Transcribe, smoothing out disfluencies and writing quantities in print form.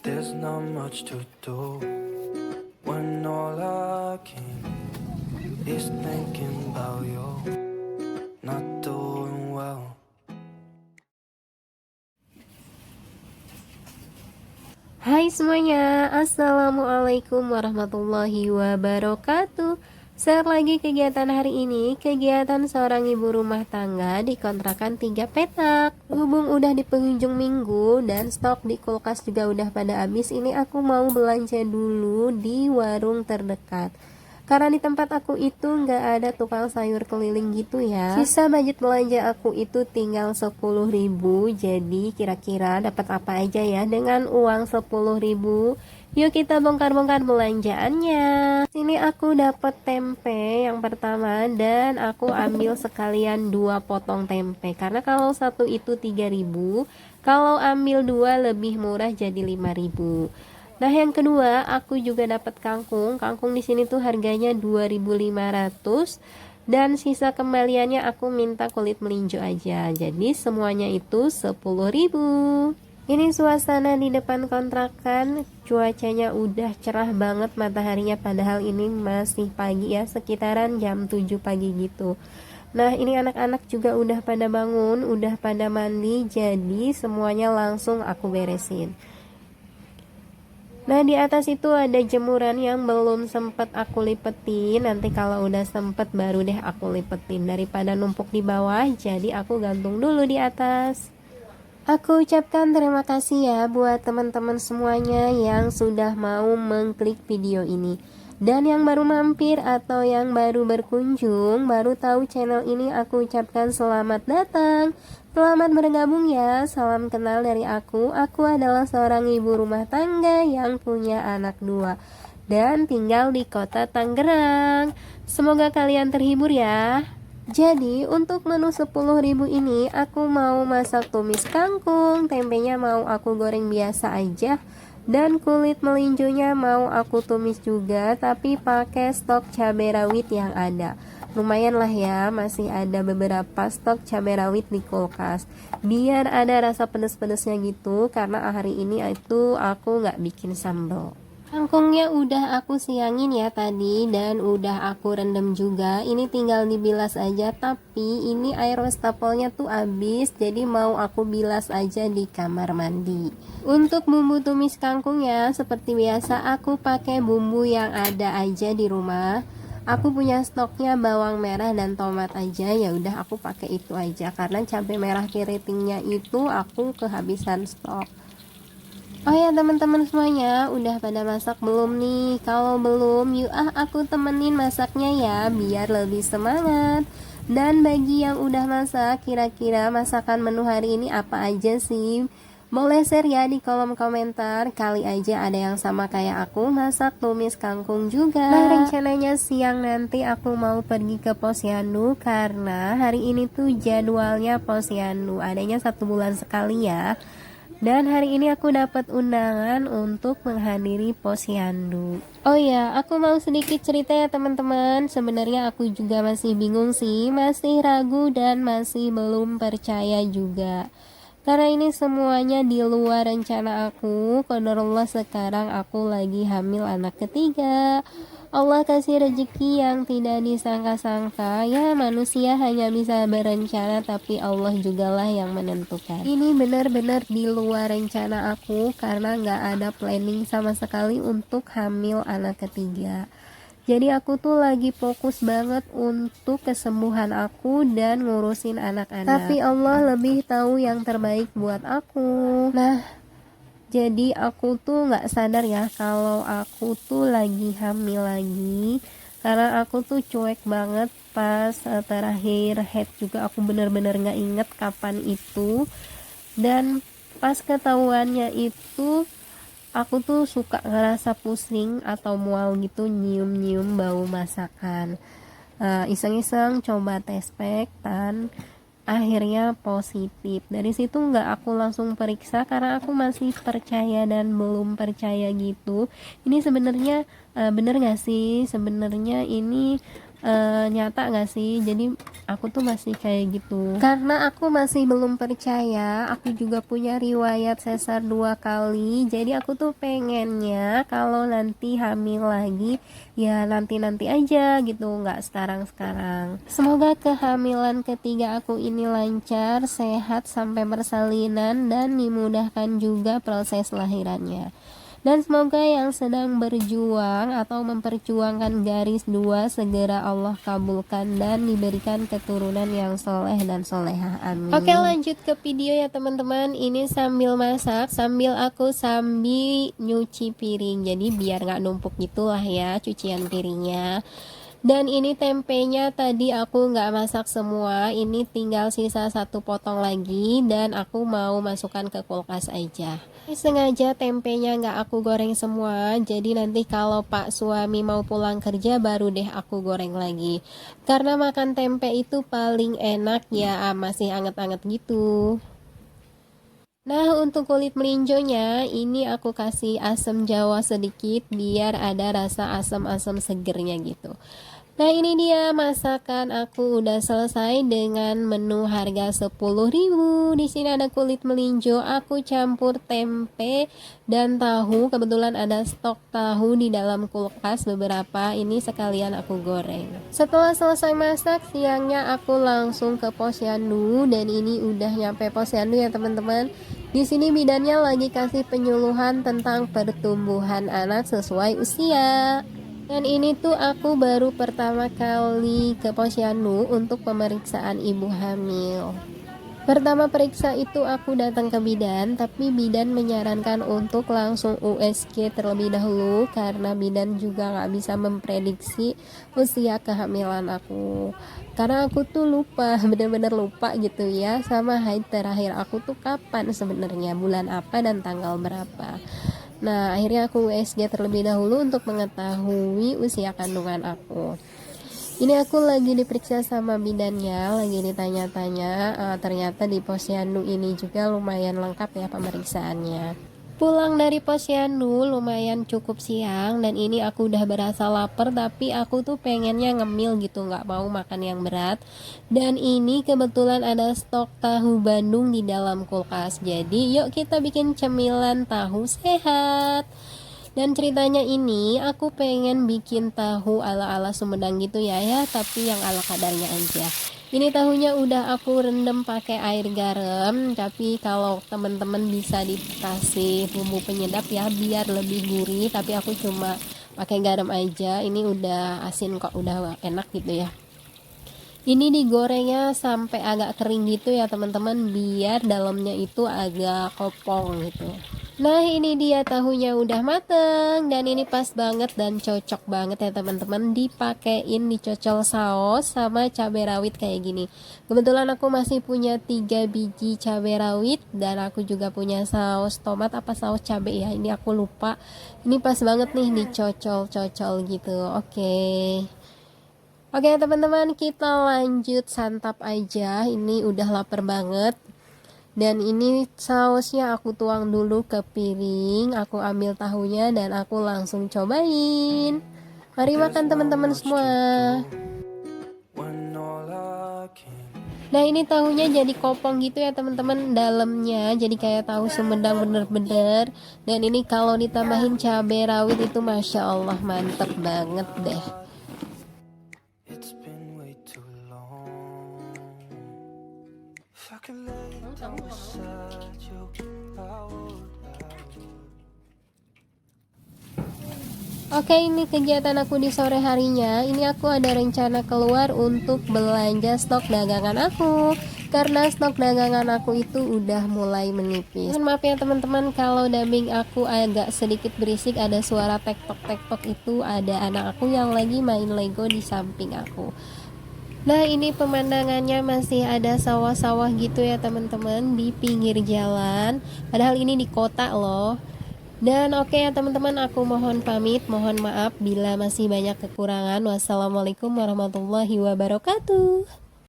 There's not much to do when all I can is thinking about you, not doing well. Hai semuanya, Assalamualaikum warahmatullahi wabarakatuh. Share lagi kegiatan hari ini. Kegiatan seorang ibu rumah tangga di kontrakan 3 petak. Hubung udah di penghujung minggu dan stok di kulkas juga udah pada habis. Ini aku mau belanja dulu di warung terdekat, karena di tempat aku itu nggak ada tukang sayur keliling gitu ya. Sisa budget belanja aku itu tinggal 10.000. Jadi kira-kira dapat apa aja ya dengan uang 10.000? Yuk kita bongkar-bongkar belanjaannya. Sini aku dapat tempe yang pertama dan aku ambil sekalian 2 potong tempe, karena kalau satu itu 3.000, kalau ambil 2 lebih murah jadi 5.000. Nah, yang kedua aku juga dapat kangkung. Kangkung di sini tuh harganya 2.500 dan sisa kembaliannya aku minta kulit melinjo aja. Jadi semuanya itu 10.000. Ini suasana di depan kontrakan, cuacanya udah cerah banget mataharinya, padahal ini masih pagi ya, sekitaran jam 7 pagi gitu. Nah, ini anak-anak juga udah pada bangun, udah pada mandi, jadi semuanya langsung aku beresin. Nah, di atas itu ada jemuran yang belum sempet aku lipetin. Nanti kalau udah sempet baru deh aku lipetin, daripada numpuk di bawah. Jadi aku gantung dulu di atas. Aku ucapkan terima kasih ya buat teman-teman semuanya yang sudah mau mengklik video ini. Dan yang baru mampir atau yang baru berkunjung, baru tahu channel ini, aku ucapkan selamat datang. Selamat bergabung ya. Salam kenal dari aku. Aku adalah seorang ibu rumah tangga yang punya anak 2 dan tinggal di kota Tangerang. Semoga kalian terhibur ya. Jadi untuk menu 10.000 ini aku mau masak tumis kangkung, tempenya mau aku goreng biasa aja, dan kulit melinjonya mau aku tumis juga tapi pakai stok cabai rawit yang ada. Lumayan lah ya, masih ada beberapa stok cabai rawit di kulkas, biar ada rasa pedes-pedesnya gitu, karena hari ini itu aku nggak bikin sambal. Kangkungnya udah aku siangin ya tadi dan udah aku rendam juga. Ini tinggal dibilas aja, tapi ini air wastafelnya tuh habis, jadi mau aku bilas aja di kamar mandi. Untuk bumbu tumis kangkungnya seperti biasa aku pakai bumbu yang ada aja di rumah. Aku punya stoknya bawang merah dan tomat aja, ya udah aku pakai itu aja karena cabai merah keritingnya itu aku kehabisan stok. Oh ya teman-teman semuanya, udah pada masak belum nih? Kalau belum, yuk aku temenin masaknya ya, biar lebih semangat. Dan bagi yang udah masak, kira-kira masakan menu hari ini apa aja sih? Boleh share ya di kolom komentar, kali aja ada yang sama kayak aku masak tumis kangkung juga. Nah, rencananya siang nanti aku mau pergi ke Posyandu, karena hari ini tuh jadwalnya Posyandu, adanya 1 bulan sekali ya. Dan hari ini aku dapat undangan untuk menghadiri Posyandu. Oh ya, aku mau sedikit cerita ya teman-teman. Sebenarnya aku juga masih bingung sih, masih ragu dan masih belum percaya juga. Karena ini semuanya di luar rencana aku. Qadarullah, sekarang aku lagi hamil anak ketiga. Allah kasih rezeki yang tidak disangka-sangka. Ya, manusia hanya bisa berencana, tapi Allah jugalah yang menentukan. Ini benar-benar di luar rencana aku, karena nggak ada planning sama sekali untuk hamil anak ketiga. Jadi aku tuh lagi fokus banget untuk kesembuhan aku dan ngurusin anak-anak. Tapi Allah lebih tahu yang terbaik buat aku. Nah, jadi aku tuh nggak sadar ya kalau aku tuh lagi hamil lagi, karena aku tuh cuek banget pas terakhir head juga. Aku bener-bener nggak inget kapan itu, dan pas ketahuannya itu aku tuh suka ngerasa pusing atau mual gitu, nyium-nyium bau masakan. Iseng-iseng coba tes pack dan akhirnya positif. Dari situ nggak aku langsung periksa karena aku masih percaya dan belum percaya gitu. Ini sebenarnya bener nggak sih? Sebenarnya ini nyata nggak sih? Jadi Aku tuh masih kayak gitu karena aku masih belum percaya. Aku juga punya riwayat sesar 2 kali, jadi aku tuh pengennya kalau nanti hamil lagi ya nanti-nanti aja gitu, nggak sekarang-sekarang. Semoga kehamilan ketiga aku ini lancar, sehat sampai persalinan, dan dimudahkan juga proses lahirannya. Dan semoga yang sedang berjuang atau memperjuangkan garis 2 segera Allah kabulkan dan diberikan keturunan yang soleh dan solehah, amin. Oke, lanjut ke video ya teman-teman. Ini sambil masak, sambil nyuci piring, jadi biar nggak numpuk gitulah ya cucian piringnya. Dan ini tempenya tadi aku nggak masak semua, ini tinggal sisa 1 potong lagi dan aku mau masukkan ke kulkas aja. Sengaja tempenya nggak aku goreng semua, jadi nanti kalau Pak suami mau pulang kerja baru deh aku goreng lagi. Karena makan tempe itu paling enak ya, masih anget-anget gitu. Nah, untuk kulit melinjonya ini aku kasih asam jawa sedikit biar ada rasa asam-asam segernya gitu. Nah, ini dia masakan aku udah selesai dengan menu harga 10.000. Di sini ada kulit melinjo, aku campur tempe dan tahu. Kebetulan ada stok tahu di dalam kulkas beberapa. Ini sekalian aku goreng. Setelah selesai masak, siangnya aku langsung ke posyandu dan ini udah nyampe posyandu ya teman-teman. Di sini bidannya lagi kasih penyuluhan tentang pertumbuhan anak sesuai usia. Dan ini tuh aku baru pertama kali ke posyandu untuk pemeriksaan ibu hamil. Pertama periksa itu aku datang ke bidan, tapi bidan menyarankan untuk langsung USG terlebih dahulu karena bidan juga nggak bisa memprediksi usia kehamilan aku. Karena aku tuh lupa, bener-bener lupa gitu ya sama haid terakhir aku tuh kapan sebenarnya, bulan apa dan tanggal berapa. Nah, akhirnya aku USG terlebih dahulu untuk mengetahui usia kandungan aku. Ini aku lagi diperiksa sama bidannya, lagi ditanya-tanya. Ternyata di posyandu ini juga lumayan lengkap ya pemeriksaannya. Pulang dari posyandu lumayan cukup siang dan ini aku udah berasa lapar, tapi aku tuh pengennya ngemil gitu, nggak mau makan yang berat. Dan ini kebetulan ada stok tahu Bandung di dalam kulkas, jadi yuk kita bikin cemilan tahu sehat. Dan ceritanya ini aku pengen bikin tahu ala-ala Sumedang gitu ya, tapi yang ala kadarnya aja. Ini tahunya udah aku rendam pakai air garam, tapi kalau teman-teman bisa dikasih bumbu penyedap ya biar lebih gurih, tapi aku cuma pakai garam aja. Ini udah asin kok, udah enak gitu ya. Ini digorengnya sampai agak kering gitu ya teman-teman, biar dalamnya itu agak kopong gitu. Nah, ini dia tahunya udah mateng dan ini pas banget dan cocok banget ya teman-teman, dipakein dicocol saus sama cabai rawit kayak gini. Kebetulan aku masih punya 3 biji cabai rawit dan aku juga punya saus tomat apa saus cabai ya, ini aku lupa. Ini pas banget nih dicocol-cocol gitu. Oke teman-teman, kita lanjut santap aja. Ini udah lapar banget. Dan ini sausnya aku tuang dulu ke piring, aku ambil tahunya dan aku langsung cobain. Mari makan teman-teman semua. Nah, ini tahunya jadi kopong gitu ya teman-teman, dalamnya jadi kayak tahu Sumedang bener-bener. Dan ini kalau ditambahin cabai rawit itu masya Allah mantep banget deh. Oke, ini kegiatan aku di sore harinya. Ini aku ada rencana keluar untuk belanja stok dagangan aku, karena stok dagangan aku itu udah mulai menipis. Maaf ya teman-teman kalau dubbing aku agak sedikit berisik, ada suara tektok-tektok, itu ada anak aku yang lagi main Lego di samping aku. Nah, ini pemandangannya masih ada sawah-sawah gitu ya teman-teman, di pinggir jalan. Padahal ini di kota loh. Dan oke ya teman-teman, aku mohon pamit, mohon maaf bila masih banyak kekurangan. Wassalamualaikum warahmatullahi wabarakatuh.